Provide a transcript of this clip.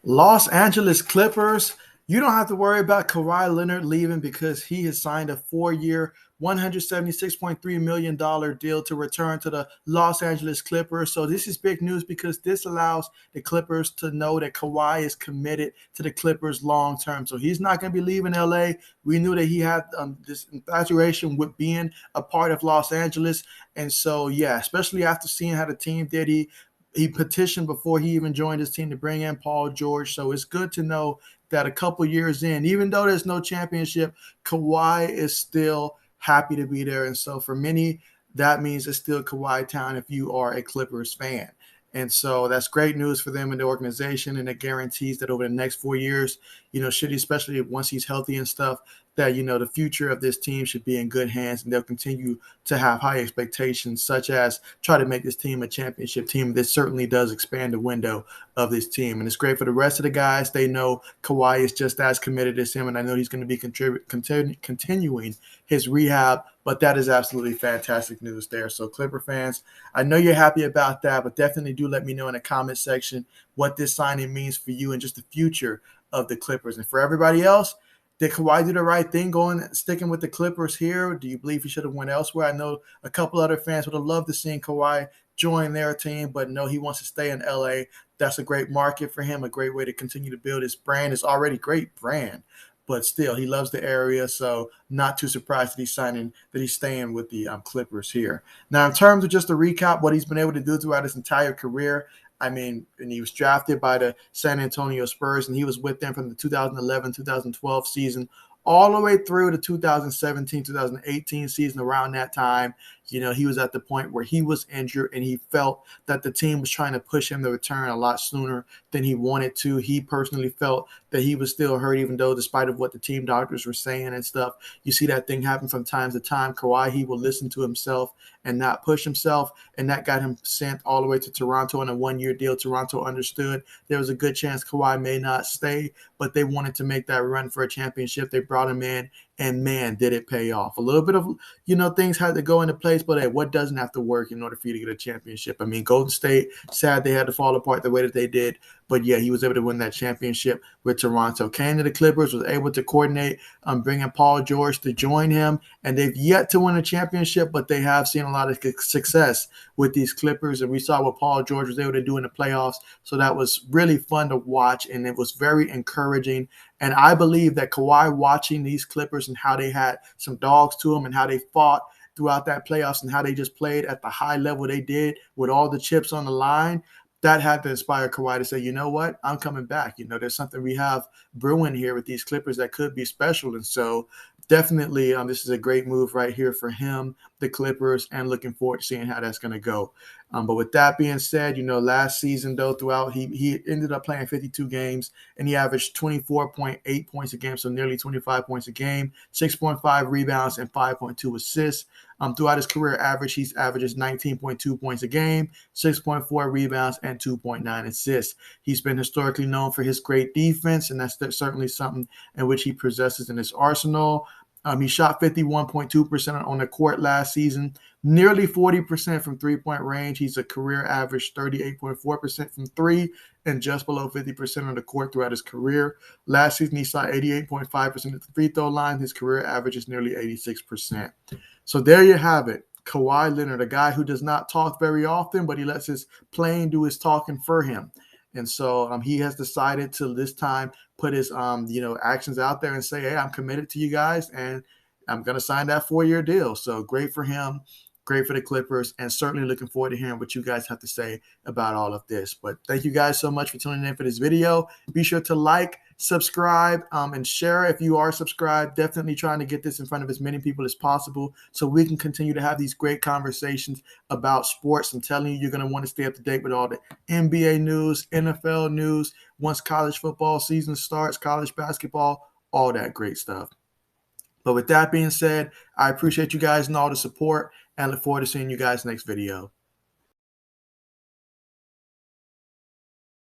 Los Angeles Clippers, you don't have to worry about Kawhi Leonard leaving because he has signed a 4-year, $176.3 million deal to return to the Los Angeles Clippers. So this is big news because this allows the Clippers to know that Kawhi is committed to the Clippers long term. So he's not going to be leaving LA. We knew that he had this infatuation with being a part of Los Angeles. And so, yeah, especially after seeing how the team did, he petitioned before he even joined his team to bring in Paul George. So it's good to know that a couple years in, even though there's no championship, Kawhi is still happy to be there. And so for many, that means it's still Kawhi Town if you are a Clippers fan. And so that's great news for them and the organization, and it guarantees that over the next 4 years, especially once he's healthy and stuff, that, the future of this team should be in good hands, and they'll continue to have high expectations, such as try to make this team a championship team. This certainly does expand the window of this team, and it's great for the rest of the guys. They know Kawhi is just as committed as him, and I know he's going to be continuing his rehab, but that is absolutely fantastic news there. So Clipper fans, I know you're happy about that, but definitely do let me know in the comment section what this signing means for you and just the future of the Clippers. And for everybody else, did Kawhi do the right thing sticking with the Clippers here? Do you believe he should have went elsewhere? I know a couple other fans would have loved to see Kawhi join their team, but no, he wants to stay in LA. That's a great market for him, a great way to continue to build his brand. It's already a great brand, but still, he loves the area, so not too surprised that he's staying with the Clippers here. Now, in terms of just to recap what he's been able to do throughout his entire career, and he was drafted by the San Antonio Spurs, and he was with them from the 2011-2012 season all the way through the 2017-2018 season. Around that time, he was at the point where he was injured, and he felt that the team was trying to push him to return a lot sooner than he wanted to. He personally felt that he was still hurt, even though despite of what the team doctors were saying and stuff. You see that thing happen from time to time. Kawhi, he will listen to himself and not push himself, and that got him sent all the way to Toronto on a 1-year deal. Toronto understood there was a good chance Kawhi may not stay, but they wanted to make that run for a championship. They brought him in, and man, did it pay off. A little bit of, things had to go into place, but hey, what doesn't have to work in order for you to get a championship? Golden State, sad they had to fall apart the way that they did, but yeah, he was able to win that championship with Toronto. Came to the Clippers, was able to coordinate, bringing Paul George to join him, and they've yet to win a championship, but they have seen a lot of success with these Clippers, and we saw what Paul George was able to do in the playoffs, so that was really fun to watch, and it was very encouraging. And I believe that Kawhi, watching these Clippers and how they had some dogs to them and how they fought throughout that playoffs and how they just played at the high level they did with all the chips on the line, that had to inspire Kawhi to say, you know what, I'm coming back. There's something we have brewing here with these Clippers that could be special. And so definitely this is a great move right here for him, the Clippers, and looking forward to seeing how that's going to go. But with that being said, last season, though, throughout, he ended up playing 52 games, and he averaged 24.8 points a game, so nearly 25 points a game, 6.5 rebounds, and 5.2 assists. Throughout his career average, he's averages 19.2 points a game, 6.4 rebounds, and 2.9 assists. He's been historically known for his great defense, and that's certainly something in which he possesses in his arsenal. He shot 51.2% on the court last season, nearly 40% from three-point range. He's a career average 38.4% from three and just below 50% on the court throughout his career. Last season, he shot 88.5% at the free throw line. His career average is nearly 86%. So there you have it. Kawhi Leonard, a guy who does not talk very often, but he lets his playing do his talking for him. And so he has decided to this time put his, actions out there and say, hey, I'm committed to you guys, and I'm going to sign that 4-year deal. So great for him, great for the Clippers, and certainly looking forward to hearing what you guys have to say about all of this. But thank you guys so much for tuning in for this video. Be sure to like, subscribe, and share. If you are subscribed, definitely trying to get this in front of as many people as possible so we can continue to have these great conversations about sports. I'm telling you, you're going to want to stay up to date with all the NBA news, NFL news, once college football season starts, college basketball, all that great stuff. But with that being said, I appreciate you guys and all the support and look forward to seeing you guys next video.